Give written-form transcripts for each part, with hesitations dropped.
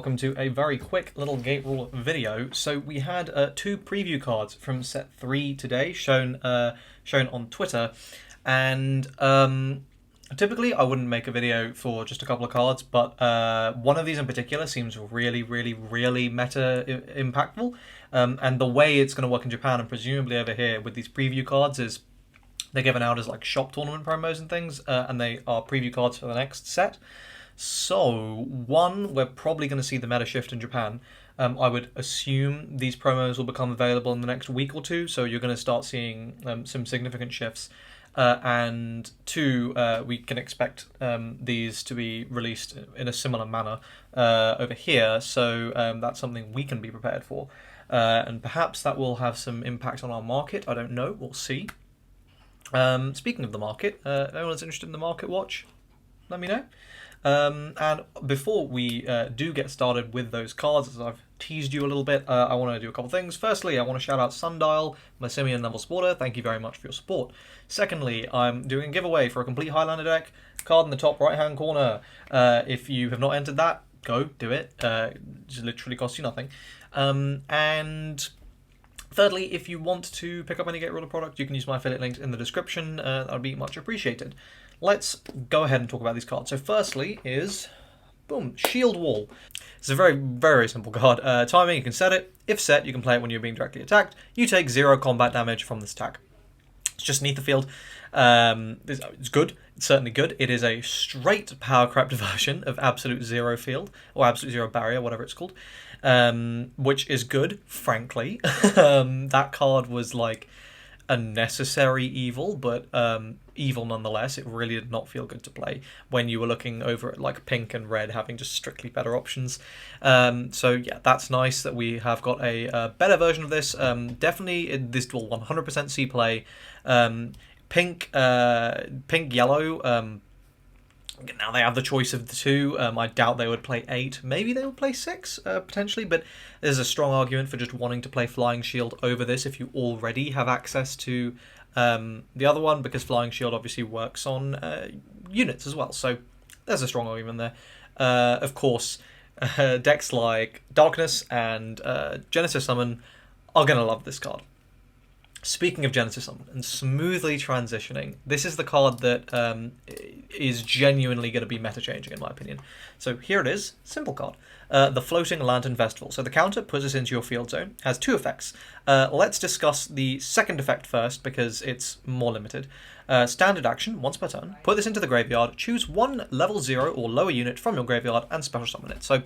welcome to a very quick little gate rule video. So we had two preview cards from set 3 today shown on Twitter, and typically I wouldn't make a video for just a couple of cards, but one of these in particular seems really meta impactful, and the way it's going to work in Japan and presumably over here with these preview cards is they're given out as like shop tournament promos and things, and they are preview cards for the next set. So, one, we're probably going to see the meta shift in Japan. I would assume these promos will become available in the next week or two, so you're going to start seeing some significant shifts. And two, we can expect these to be released in a similar manner over here, so that's something we can be prepared for. And perhaps that will have some impact on our market, I don't know, we'll see. Speaking of the market, if anyone's interested in the market watch, let me know. And before we do get started with those cards, as I've teased you a little bit, I want to do a couple things. Firstly, I want to shout out Sundial, my Simian level supporter. Thank you very much for your support. Secondly, I'm doing a giveaway for a complete Highlander deck, card in the top right-hand corner. If you have not entered that, go do it. It just literally costs you nothing. And thirdly, if you want to pick up any Gate Roller product, you can use my affiliate links in the description. That would be much appreciated. Let's go ahead and talk about these cards. So firstly is, boom, Shield Wall. It's a very simple card. Timing, you can set it. If set, you can play it when you're being directly attacked. You take 0 combat damage from this attack. It's just an ether field. It's good. It's certainly good. It is a straight power crept version of Absolute Zero Field, or Absolute Zero Barrier, whatever it's called, which is good, frankly. That card was like a necessary evil, but evil nonetheless. It really did not feel good to play when you were looking over at like pink and red having just strictly better options. So yeah, that's nice that we have got a better version of this. Definitely this will 100% see play. Pink yellow, now they have the choice of the two. I doubt they would play 8. Maybe they would play 6, potentially, but there's a strong argument for just wanting to play Flying Shield over this if you already have access to the other one, because Flying Shield obviously works on units as well, so there's a strong argument there. Of course, decks like Darkness and Genesis Summon are going to love this card. Speaking of Genesis Summon and smoothly transitioning, this is the card that is genuinely going to be meta-changing in my opinion. So here it is, simple card. The Floating Lantern Festival. So the counter puts us into your field zone, has 2 effects. Let's discuss the second effect first because it's more limited. Standard action, once per turn, put this into the graveyard, choose 1 level 0 or lower unit from your graveyard and special summon it. So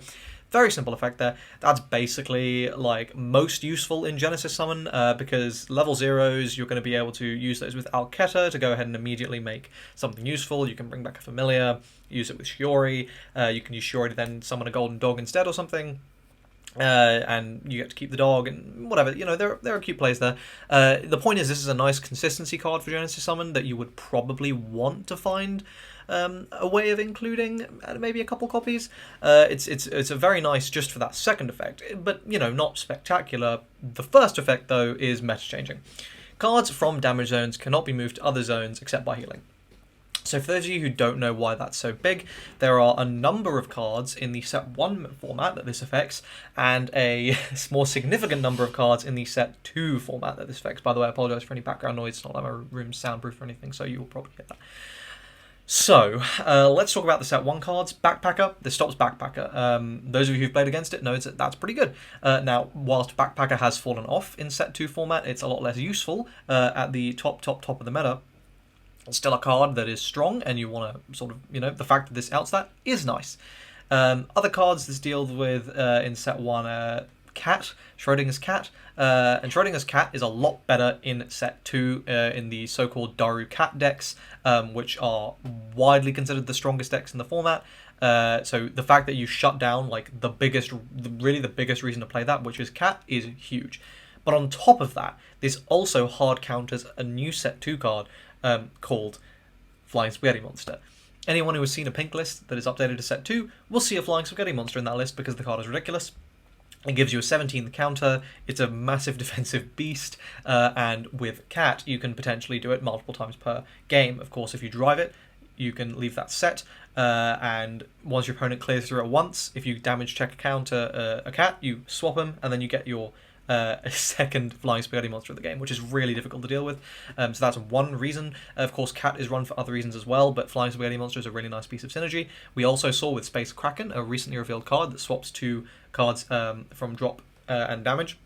very simple effect there. That's basically like most useful in Genesis Summon because level 0s, you're going to be able to use those with Alketa to go ahead and immediately make something useful. You can bring back a familiar, use it with Shiori. You can use Shiori to then summon a golden dog instead or something. And you get to keep the dog and whatever, you know, there are cute plays there. The point is, this is a nice consistency card for Genesis Summon that you would probably want to find a way of including maybe a couple copies. It's a very nice just for that second effect, but you know, not spectacular. The first effect though is meta changing. Cards from damage zones cannot be moved to other zones except by healing. So for those of you who don't know why that's so big, there are a number of cards in the set 1 format that this affects, and a more significant number of cards in the set 2 format that this affects. By the way, I apologise for any background noise. It's not like my room's soundproof or anything, so you'll probably hear that. So, let's talk about the set 1 cards. Backpacker, this stops Backpacker. Those of you who've played against it know that that's pretty good. Now, whilst Backpacker has fallen off in set 2 format, it's a lot less useful at the top of the meta. It's still a card that is strong, and you want to sort of, you know, the fact that this outs that is nice. Other cards this deals with in set 1, Cat, Schrodinger's Cat, and Schrodinger's Cat is a lot better in set 2 in the so-called Daru Cat decks, which are widely considered the strongest decks in the format. So the fact that you shut down like really the biggest reason to play that, which is Cat, is huge. But on top of that, this also hard counters a new set 2 card called Flying Spaghetti Monster. Anyone who has seen a pink list that is updated to set 2 will see a Flying Spaghetti Monster in that list because the card is ridiculous. It gives you a 17 counter, it's a massive defensive beast, and with Cat you can potentially do it multiple times per game. Of course, if you drive it, you can leave that set, and once your opponent clears through it once, if you damage check a counter a cat, you swap them, and then you get your a second flying spaghetti monster of the game, which is really difficult to deal with. So that's one reason. Of course, cat is run for other reasons as well, but flying spaghetti monster is a really nice piece of synergy. We also saw with Space Kraken, a recently revealed card that swaps 2 cards from drop and damage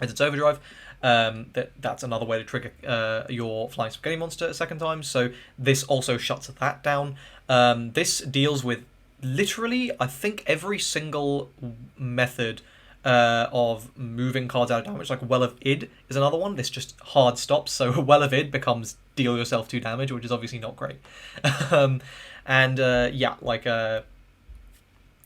as its overdrive. That's another way to trigger your flying spaghetti monster a second time. So this also shuts that down. This deals with literally, I think, every single method of moving cards out of damage. Like Well of Id is another one. This just hard stops. So Well of Id becomes deal yourself 2 damage, which is obviously not great. Yeah, like a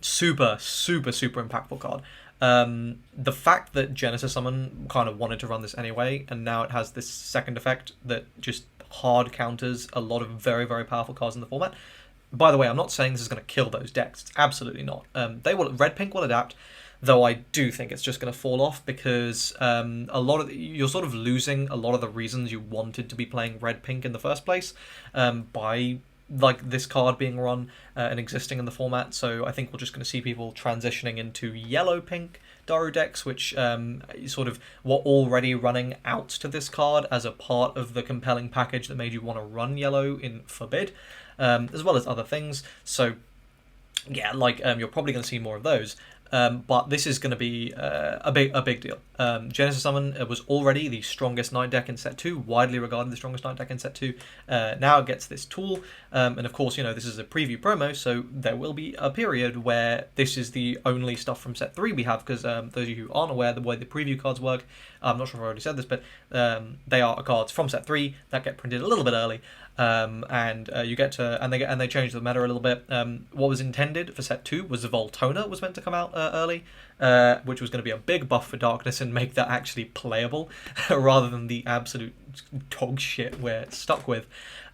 super impactful card. The fact that Genesis Summon kind of wanted to run this anyway, and now it has this second effect that just hard counters a lot of very powerful cards in the format. By the way, I'm not saying this is going to kill those decks. It's absolutely not. Red Pink will adapt, though I do think it's just going to fall off because you're sort of losing a lot of the reasons you wanted to be playing Red Pink in the first place by like this card being run and existing in the format. So I think we're just going to see people transitioning into yellow pink Daru decks, which sort of were already running out to this card as a part of the compelling package that made you want to run yellow in Forbid, as well as other things. So yeah, like you're probably going to see more of those. But this is going to be a big deal. Genesis Summon was already the strongest Knight deck in Set 2, widely regarded the strongest Knight deck in Set 2. Now it gets this tool, and of course, this is a preview promo, so there will be a period where this is the only stuff from Set 3 we have, because those of you who aren't aware the way the preview cards work, I'm not sure if I already said this, but they are cards from Set 3 that get printed a little bit early. You get to and they change the meta a little bit. What was intended for Set 2 was the Voltona was meant to come out early, which was going to be a big buff for Darkness and make that actually playable rather than the absolute dog shit we're stuck with.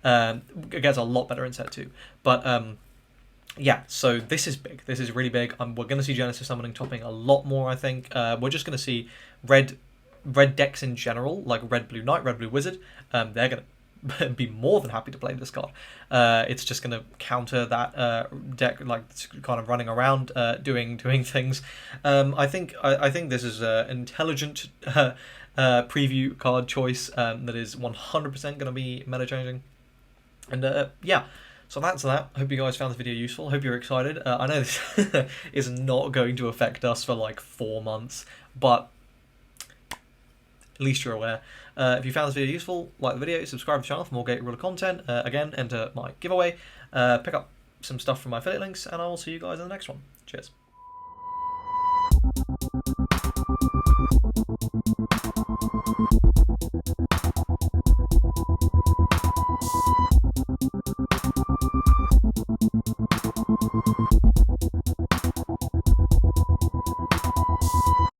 It gets a lot better in Set 2, but yeah, so this is big. This is really big. We're going to see Genesis Summoning topping a lot more, I think. We're just going to see red decks in general, like Red Blue Knight, Red Blue Wizard. They're going to be more than happy to play this card. It's just going to counter that deck, like kind of running around, doing things. I think this is an intelligent preview card choice that is 100% going to be meta changing. And yeah. So that's that. Hope you guys found this video useful. Hope you're excited. I know this is not going to affect us for like 4 months, but at least you're aware. If you found this video useful, like the video, subscribe to the channel for more Gate Ruler content. Again, enter my giveaway, pick up some stuff from my affiliate links, and I will see you guys in the next one. Cheers.